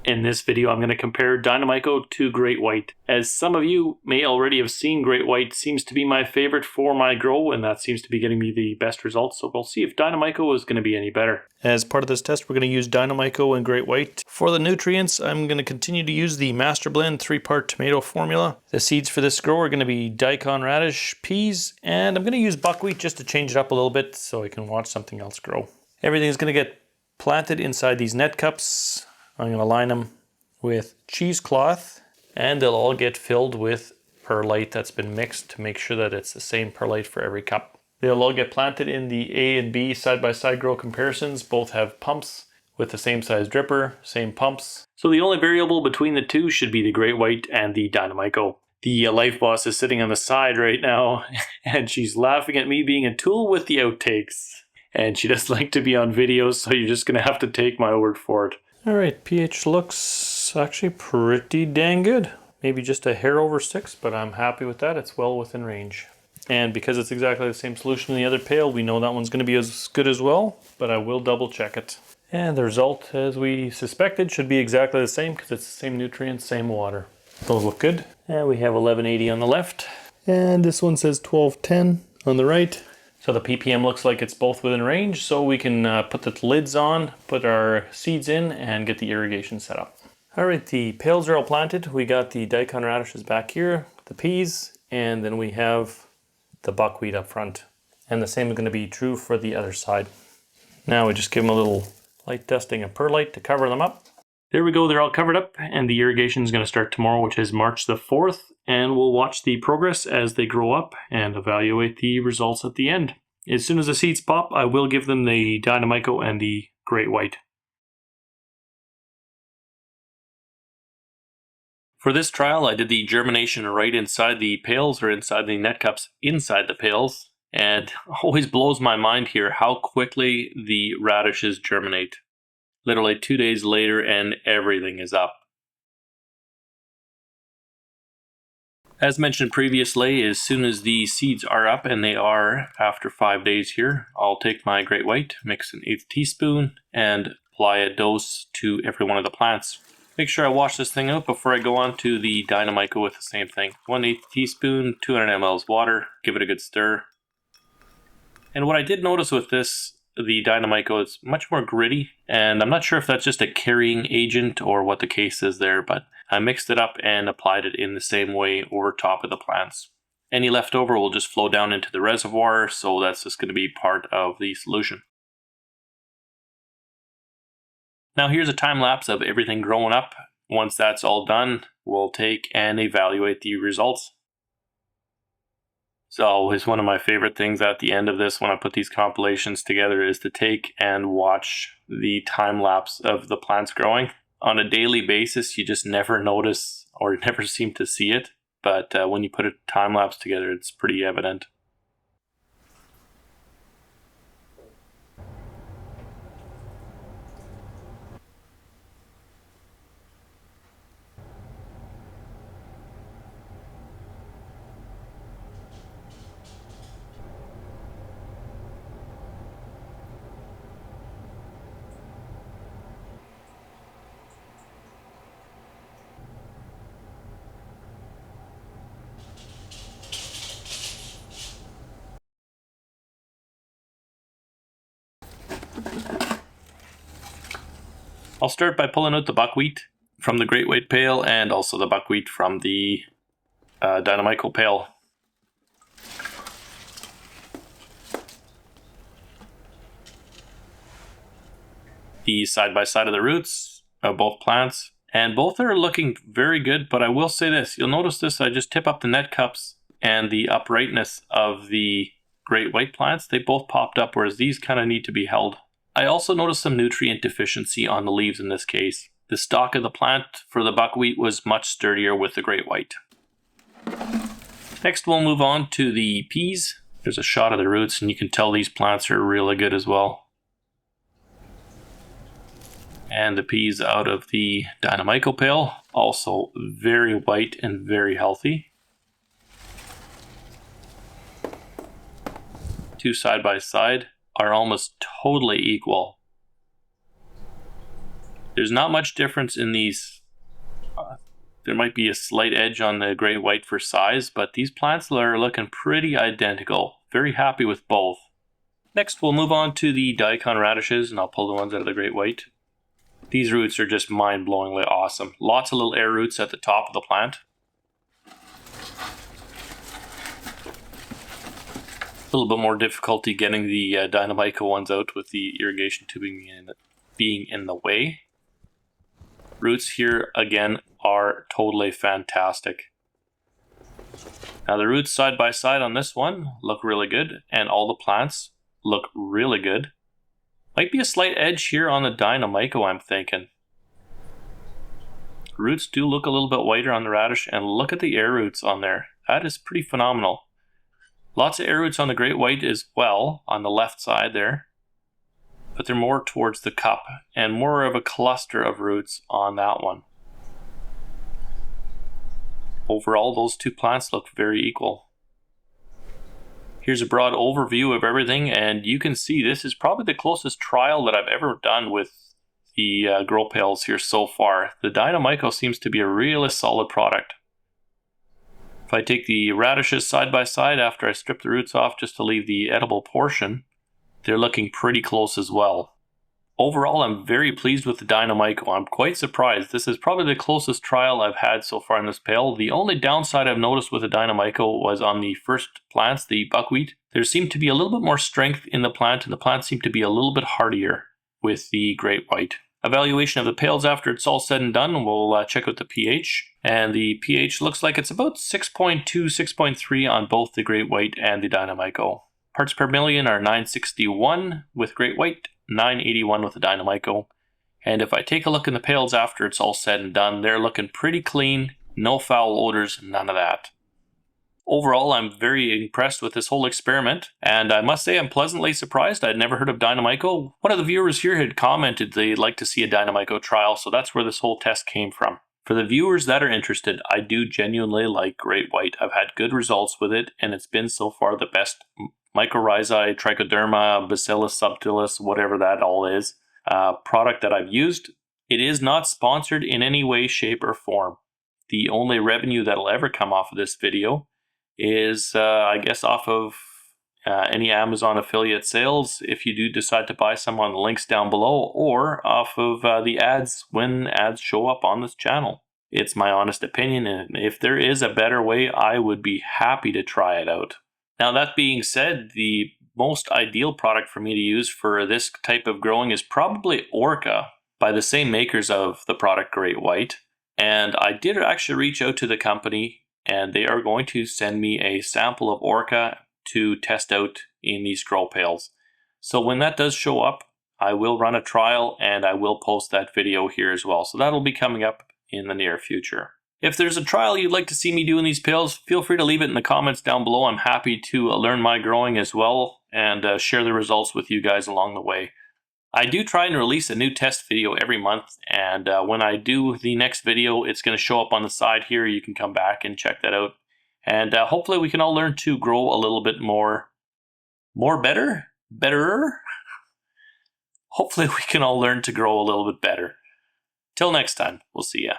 In this video, I'm going to compare Dynomyco to Great White. As some of you may already have seen, Great White seems to be my favorite for my grow, and that seems to be getting me the best results, so we'll see if Dynomyco is going to be any better. As part of this test, we're going to use Dynomyco and Great White. For the nutrients, I'm going to continue to use the Master Blend 3-part tomato formula. The seeds for this grow are going to be Daikon radish, peas, and I'm going to use buckwheat just to change it up a little bit so I can watch something else grow. Everything's going to get planted inside these net cups. I'm going to line them with cheesecloth, and they'll all get filled with perlite that's been mixed to make sure that it's the same perlite for every cup. They'll all get planted in the A and B side-by-side grow comparisons. Both have pumps with the same size dripper, same pumps. So the only variable between the two should be the Great White and the Dynomyco. The Life Boss is sitting on the side right now, and she's laughing at me being a tool with the outtakes. And she doesn't like to be on videos, so you're just going to have to take my word for it. Alright, pH looks actually pretty dang good. Maybe just a hair over 6, but I'm happy with that. It's well within range. And because it's exactly the same solution in the other pail, we know that one's going to be as good as well, but I will double check it. And the result, as we suspected, should be exactly the same because it's the same nutrients, same water. Those look good. And we have 1180 on the left. And this one says 1210 on the right. So the ppm looks like it's both within range, so we can put the lids on, put our seeds in, and get the irrigation set up. All right, the pails are all planted. We got the Daikon radishes back here, the peas, and then we have the buckwheat up front. And the same is going to be true for the other side. Now we just give them a little light dusting of perlite to cover them up. There we go, they're all covered up, and the irrigation is going to start tomorrow, which is March the 4th, and we'll watch the progress as they grow up and evaluate the results at the end. As soon as the seeds pop, I will give them the Dynomyco and the Great White. For this trial, I did the germination right inside the pails, or inside the net cups inside the pails, and it always blows my mind here how quickly the radishes germinate. Literally 2 days later and everything is up. As mentioned previously, as soon as the seeds are up, and they are after 5 days here, I'll take my Great White, mix an 1/8 teaspoon, and apply a dose to every one of the plants. Make sure I wash this thing out before I go on to the Dynomyco with the same thing. 1/8 teaspoon, 200 ml water, give it a good stir. And what I did notice with this, the Dynomyco, is much more gritty, and I'm not sure if that's just a carrying agent or what the case is there, but I mixed it up and applied it in the same way over top of the plants. Any leftover will just flow down into the reservoir, so that's just going to be part of the solution. Now here's a time lapse of everything growing up. Once that's all done, we'll take and evaluate the results. It's always one of my favorite things at the end of this when I put these compilations together is to take and watch the time lapse of the plants growing. On a daily basis, you just never notice or never seem to see it, but when you put a time lapse together, it's pretty evident. I'll start by pulling out the buckwheat from the Great White pail and also the buckwheat from the Dynomyco pail. The side by side of the roots of both plants, and both are looking very good, but I will say this, you'll notice this, I just tip up the net cups and the uprightness of the Great White plants, they both popped up, whereas these kind of need to be held. I also noticed some nutrient deficiency on the leaves in this case. The stalk of the plant for the buckwheat was much sturdier with the Great White. Next we'll move on to the peas. There's a shot of the roots and you can tell these plants are really good as well. And the peas out of the Dynomyco pail, also very white and very healthy. Two side by side are almost totally equal. There's not much difference in these. There might be a slight edge on the Great White for size, but these plants are looking pretty identical. Very happy with both. Next, we'll move on to the Daikon radishes, and I'll pull the ones out of the Great White. These roots are just mind-blowingly awesome. Lots of little air roots at the top of the plant. A little bit more difficulty getting the Dynomyco ones out with the irrigation tubing being in the way. Roots here, again, are totally fantastic. Now the roots side by side on this one look really good, and all the plants look really good. Might be a slight edge here on the Dynomyco, I'm thinking. Roots do look a little bit whiter on the radish, and look at the air roots on there. That is pretty phenomenal. Lots of air roots on the Great White as well, on the left side there. But they're more towards the cup, and more of a cluster of roots on that one. Overall, those two plants look very equal. Here's a broad overview of everything, and you can see this is probably the closest trial that I've ever done with the grow pails here so far. The Dynomyco seems to be a really solid product. If I take the radishes side by side after I strip the roots off just to leave the edible portion, they're looking pretty close as well. Overall, I'm very pleased with the Dynomyco. I'm quite surprised. This is probably the closest trial I've had so far in this pail. The only downside I've noticed with the Dynomyco was on the first plants, the buckwheat. There seemed to be a little bit more strength in the plant, and the plant seemed to be a little bit hardier with the Great White. Evaluation of the pails after it's all said and done, we'll check out the pH. And the pH looks like it's about 6.2, 6.3 on both the Great White and the Dynomyco. Parts per million are 961 with Great White, 981 with the Dynomyco. And if I take a look in the pails after it's all said and done, they're looking pretty clean, no foul odors, none of that. Overall, I'm very impressed with this whole experiment, and I must say I'm pleasantly surprised. I'd never heard of Dynomyco. One of the viewers here had commented they'd like to see a Dynomyco trial, so that's where this whole test came from. For the viewers that are interested, I do genuinely like Great White. I've had good results with it, and it's been so far the best mycorrhizae, trichoderma, bacillus subtilis, whatever that all is, product that I've used. It is not sponsored in any way, shape, or form. The only revenue that'll ever come off of this video is, I guess, off of any Amazon affiliate sales if you do decide to buy some on the links down below, or off of the ads when ads show up on this channel. It's my honest opinion, and if there is a better way, I would be happy to try it out. Now, that being said, the most ideal product for me to use for this type of growing is probably Orca, by the same makers of the product Great White. And I did actually reach out to the company, and they are going to send me a sample of Orca to test out in these grow pails. So when that does show up, I will run a trial, and I will post that video here as well. So that'll be coming up in the near future. If there's a trial you'd like to see me do in these pails, feel free to leave it in the comments down below. I'm happy to learn my growing as well and share the results with you guys along the way. I do try and release a new test video every month, and when I do the next video, it's going to show up on the side here. You can come back and check that out. And hopefully we can all learn to grow a little bit betterer? Hopefully we can all learn to grow a little bit better. Till next time, we'll see ya.